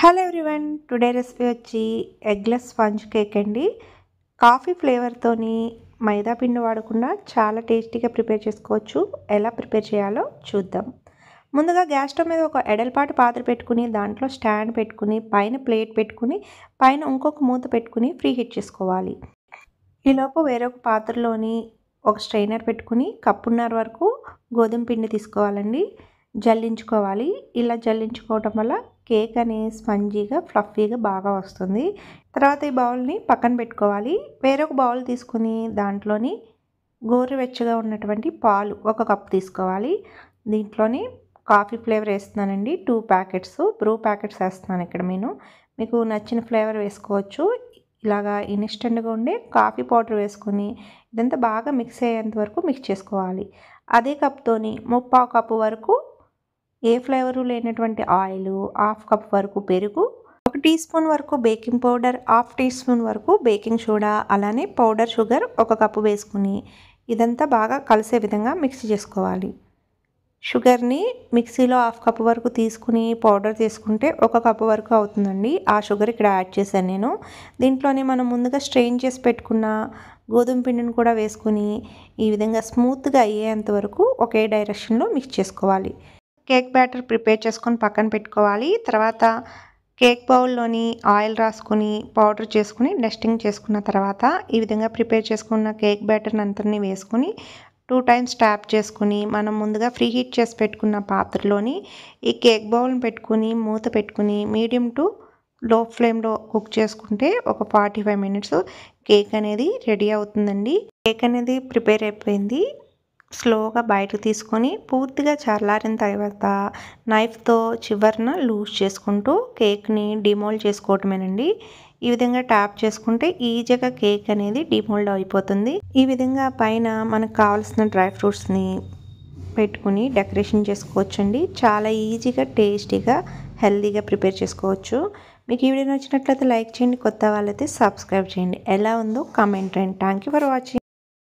Hello everyone, today recipe వచ్చి eggless sponge cake అండి. Coffee ఫ్లేవర్తోని మైదా పిండి వాడకుండా చాలా టేస్టీగా ప్రిపేర్ చేసుకోవచ్చు. ఎలా ప్రిపేర్ చేయాలో చూద్దాం. ముందుగా గ్యాస్ స్టవ్ మీద ఒక ఎడల్పాటి పాత్ర పెట్టుకుని దాంట్లో స్టాండ్ పెట్టుకుని పైన ప్లేట్ పెట్టుకుని పైన ఇంకొక మూత పెట్టుకుని ఫ్రీ హీట్ చేసుకోవాలి. ఈలోపు వేరొక పాత్రలోని ఒక స్ట్రైనర్ పెట్టుకుని కప్పున్నర వరకు గోధుమ పిండి తీసుకోవాలండి. జల్లించుకోవాలి. ఇలా జల్లించుకోవటం వల్ల కేక్ అనేది స్పంజీగా ఫ్లఫీగా బాగా వస్తుంది. తర్వాత ఈ బౌల్ని పక్కన పెట్టుకోవాలి. వేరొక బౌల్ తీసుకుని దాంట్లోని గోరువెచ్చగా ఉన్నటువంటి పాలు 1 కప్ తీసుకోవాలి. దీంట్లోని కాఫీ ఫ్లేవర్ వేస్తున్నానండి. 2 ప్యాకెట్స్ బ్రూ ప్యాకెట్స్ వేస్తున్నాను ఇక్కడ. మీకు నచ్చిన ఫ్లేవర్ వేసుకోవచ్చు. ఇలాగా ఇన్స్టెంట్గా ఉండే కాఫీ పౌడర్ వేసుకొని ఇదంతా బాగా మిక్స్ అయ్యేంత వరకు మిక్స్ చేసుకోవాలి. అదే కప్తోని 1/4 కప్పు వరకు ఏ ఫ్లేవరు లేనటువంటి ఆయిల్, 1/2 కప్ వరకు పెరుగు, 1 టీ స్పూన్ వరకు బేకింగ్ పౌడర్, 1/2 టీ స్పూన్ వరకు బేకింగ్ సోడా, అలానే పౌడర్ షుగర్ 1 కప్పు వేసుకుని ఇదంతా బాగా కలిసే విధంగా మిక్స్ చేసుకోవాలి. షుగర్ని మిక్సీలో 1/2 కప్పు వరకు తీసుకుని పౌడర్ తీసుకుంటే 1 కప్పు వరకు అవుతుందండి. ఆ షుగర్ ఇక్కడ యాడ్ చేశాను నేను. దీంట్లోనే మనం ముందుగా స్ట్రెయిన్ చేసి పెట్టుకున్న గోధుమ పిండిని కూడా వేసుకుని ఈ విధంగా స్మూత్గా అయ్యేంత వరకు ఒకే డైరెక్షన్లో మిక్స్ చేసుకోవాలి. కేక్ బ్యాటర్ ప్రిపేర్ చేసుకొని పక్కన పెట్టుకోవాలి. తర్వాత కేక్ బౌల్లోని ఆయిల్ రాసుకుని పౌడర్ చేసుకుని డస్టింగ్ చేసుకున్న తర్వాత ఈ విధంగా ప్రిపేర్ చేసుకున్న కేక్ బ్యాటర్ని అంతని వేసుకుని 2 టైమ్స్ ట్యాప్ చేసుకుని మనం ముందుగా ఫ్రీ హీట్ చేసి పెట్టుకున్న పాత్రలోని ఈ కేక్ బౌల్ని పెట్టుకుని మూత పెట్టుకుని మీడియం టు లో ఫ్లేమ్లో కుక్ చేసుకుంటే ఒక 45 మినిట్స్ కేక్ అనేది రెడీ అవుతుందండి. కేక్ అనేది ప్రిపేర్ అయిపోయింది. స్లోగా బయటకు తీసుకొని పూర్తిగా చల్లారిన తర్వాత నైఫ్తో చివరన లూజ్ చేసుకుంటూ కేక్ని డిమోల్డ్ చేసుకోవటమేనండి. ఈ విధంగా ట్యాప్ చేసుకుంటే ఈజీగా కేక్ అనేది డిమోల్డ్ అయిపోతుంది. ఈ విధంగా పైన మనకు కావాల్సిన డ్రై ఫ్రూట్స్ని పెట్టుకుని డెకరేషన్ చేసుకోవచ్చండి. చాలా ఈజీగా టేస్టీగా హెల్తీగా ప్రిపేర్ చేసుకోవచ్చు. మీకు ఈ వీడియో నచ్చినట్లయితే లైక్ చేయండి. కొత్త వాళ్ళైతే సబ్స్క్రైబ్ చేయండి. ఎలా ఉందో కామెంట్ చేయండి. Thank you for watching.